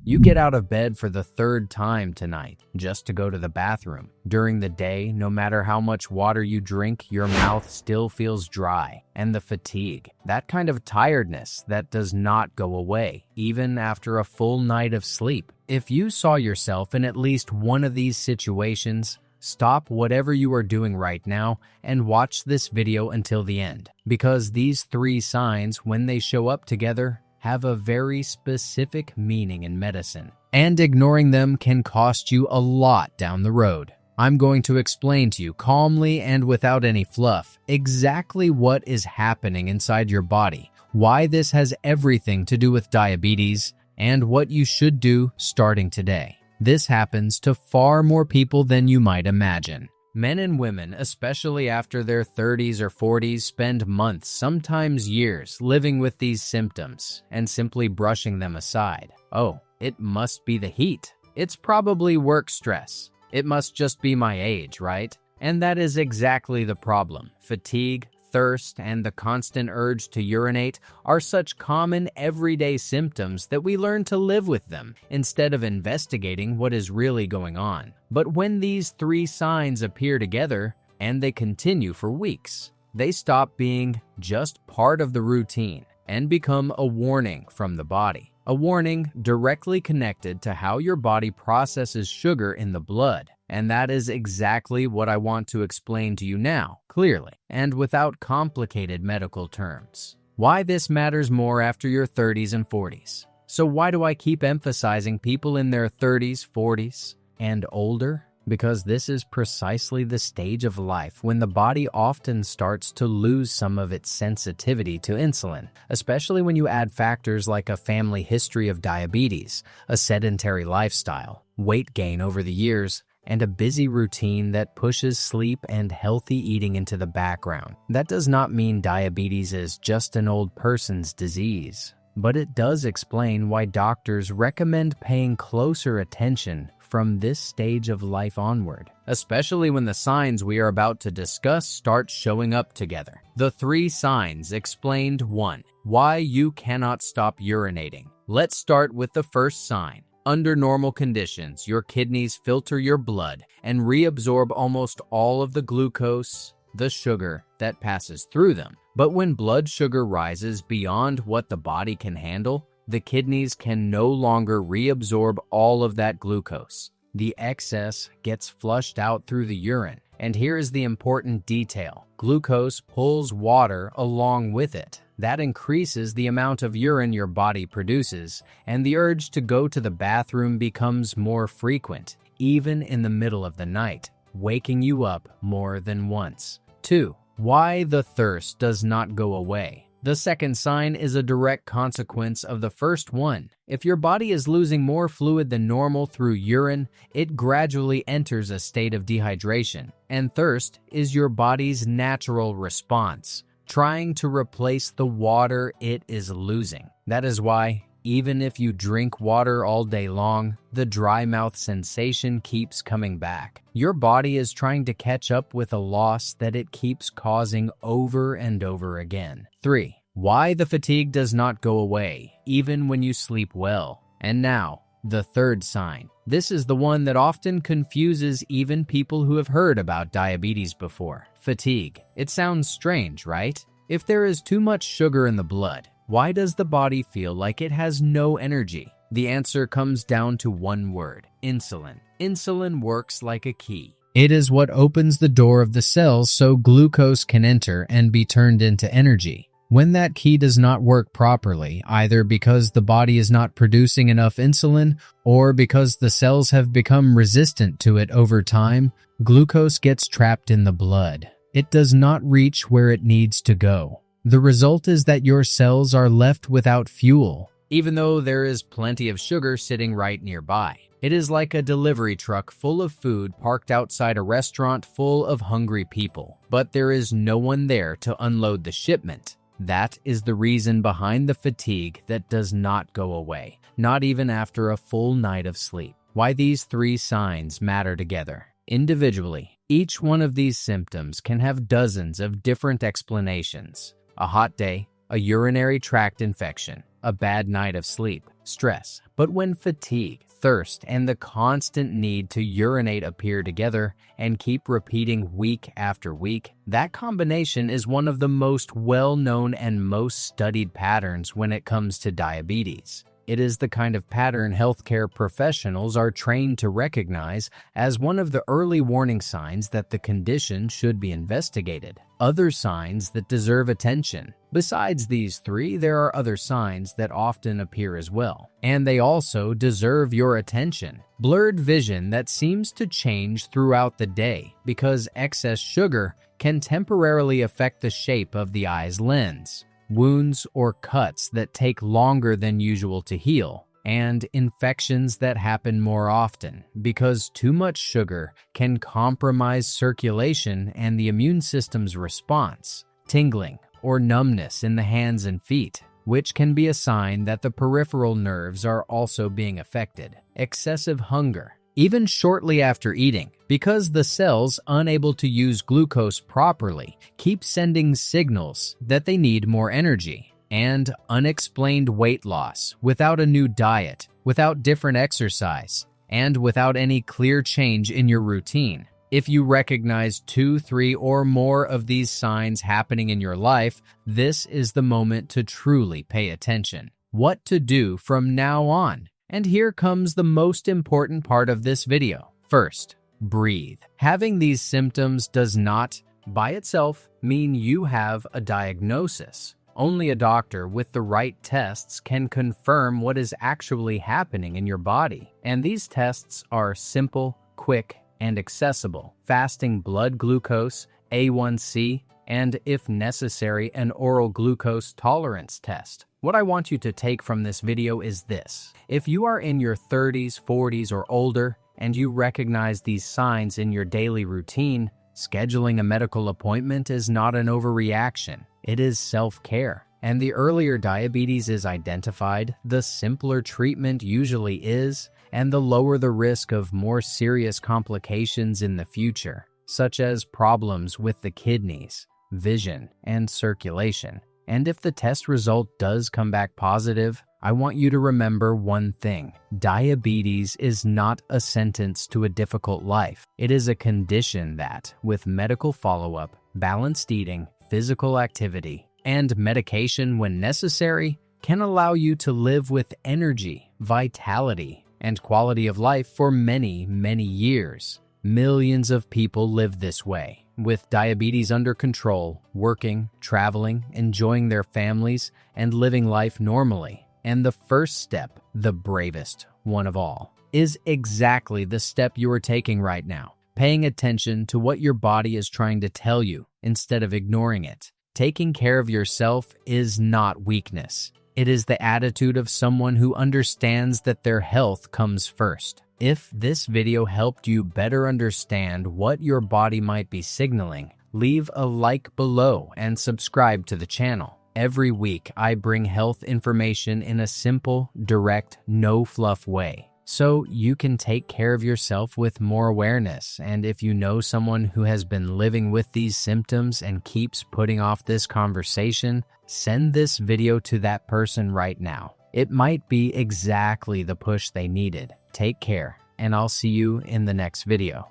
You get out of bed for the third time tonight just to go to the bathroom. During the day, no matter how much water you drink, your mouth still feels dry. And the fatigue, that kind of tiredness that does not go away, even after a full night of sleep. If you saw yourself in at least one of these situations, stop whatever you are doing right now and watch this video until the end. Because these 3 signs, when they show up together, have a very specific meaning in medicine, and ignoring them can cost you a lot down the road. I'm going to explain to you calmly and without any fluff exactly what is happening inside your body, why this has everything to do with diabetes, and what you should do starting today. This happens to far more people than you might imagine. Men and women, especially after their 30s or 40s, spend months, sometimes years, living with these symptoms and simply brushing them aside. Oh, it must be the heat. It's probably work stress. It must just be my age, right? And that is exactly the problem. Fatigue, thirst, and the constant urge to urinate are such common everyday symptoms that we learn to live with them instead of investigating what is really going on. But when these 3 signs appear together, and they continue for weeks, they stop being just part of the routine and become a warning from the body. A warning directly connected to how your body processes sugar in the blood. And that is exactly what I want to explain to you now, clearly, and without complicated medical terms. Why this matters more after your 30s and 40s. So why do I keep emphasizing people in their 30s, 40s, and older? Because this is precisely the stage of life when the body often starts to lose some of its sensitivity to insulin, especially when you add factors like a family history of diabetes, a sedentary lifestyle, weight gain over the years, and a busy routine that pushes sleep and healthy eating into the background. That does not mean diabetes is just an old person's disease, but it does explain why doctors recommend paying closer attention from this stage of life onward, especially when the signs we are about to discuss start showing up together. The 3 signs explained. 1. Why you cannot stop urinating. Let's start with the first sign. Under normal conditions, your kidneys filter your blood and reabsorb almost all of the glucose, the sugar, that passes through them. But when blood sugar rises beyond what the body can handle, the kidneys can no longer reabsorb all of that glucose. The excess gets flushed out through the urine. And here is the important detail. Glucose pulls water along with it. That increases the amount of urine your body produces, and the urge to go to the bathroom becomes more frequent, even in the middle of the night, waking you up more than once. 2. Why the thirst does not go away. The second sign is a direct consequence of the first one. If your body is losing more fluid than normal through urine, it gradually enters a state of dehydration, and thirst is your body's natural response, trying to replace the water it is losing. That is why, even if you drink water all day long, the dry mouth sensation keeps coming back. Your body is trying to catch up with a loss that it keeps causing over and over again. 3. Why the fatigue does not go away, even when you sleep well. And now, the third sign. This is the one that often confuses even people who have heard about diabetes before. Fatigue. It sounds strange, right? If there is too much sugar in the blood, why does the body feel like it has no energy? The answer comes down to one word: insulin. Insulin works like a key. It is what opens the door of the cells so glucose can enter and be turned into energy. When that key does not work properly, either because the body is not producing enough insulin or because the cells have become resistant to it over time, glucose gets trapped in the blood. It does not reach where it needs to go. The result is that your cells are left without fuel, even though there is plenty of sugar sitting right nearby. It is like a delivery truck full of food parked outside a restaurant full of hungry people, but there is no one there to unload the shipment. That is the reason behind the fatigue that does not go away, not even after a full night of sleep. Why these 3 signs matter together. Individually, each one of these symptoms can have dozens of different explanations. A hot day, a urinary tract infection, a bad night of sleep, stress. But when fatigue, thirst, and the constant need to urinate appear together and keep repeating week after week, that combination is one of the most well-known and most studied patterns when it comes to diabetes. It is the kind of pattern healthcare professionals are trained to recognize as one of the early warning signs that the condition should be investigated. Other signs that deserve attention. Besides these three, there are other signs that often appear as well, and they also deserve your attention. Blurred vision that seems to change throughout the day because excess sugar can temporarily affect the shape of the eye's lens. Wounds or cuts that take longer than usual to heal, and infections that happen more often because too much sugar can compromise circulation and the immune system's response. Tingling or numbness in the hands and feet, which can be a sign that the peripheral nerves are also being affected. Excessive hunger, even shortly after eating, because the cells unable to use glucose properly keep sending signals that they need more energy. And unexplained weight loss without a new diet, without different exercise, and without any clear change in your routine. If you recognize 2, 3, or more of these signs happening in your life, this is the moment to truly pay attention. What to do from now on? And here comes the most important part of this video. First, breathe. Having these symptoms does not, by itself, mean you have a diagnosis. Only a doctor with the right tests can confirm what is actually happening in your body. And these tests are simple, quick, and accessible. Fasting blood glucose, A1C, and if necessary, an oral glucose tolerance test. What I want you to take from this video is this. If you are in your 30s, 40s, or older, and you recognize these signs in your daily routine, scheduling a medical appointment is not an overreaction. It is self-care. And the earlier diabetes is identified, the simpler treatment usually is, and the lower the risk of more serious complications in the future, such as problems with the kidneys, vision, and circulation. And if the test result does come back positive, I want you to remember one thing. Diabetes is not a sentence to a difficult life. It is a condition that, with medical follow-up, balanced eating, physical activity, and medication when necessary, can allow you to live with energy, vitality, and quality of life for many, many years. Millions of people live this way, with diabetes under control, working, traveling, enjoying their families, and living life normally. And the first step, the bravest one of all, is exactly the step you are taking right now. Paying attention to what your body is trying to tell you instead of ignoring it. Taking care of yourself is not weakness. It is the attitude of someone who understands that their health comes first. If this video helped you better understand what your body might be signaling, leave a like below and subscribe to the channel. Every week, I bring health information in a simple, direct, no-fluff way, so you can take care of yourself with more awareness. And if you know someone who has been living with these symptoms and keeps putting off this conversation, send this video to that person right now. It might be exactly the push they needed. Take care, and I'll see you in the next video.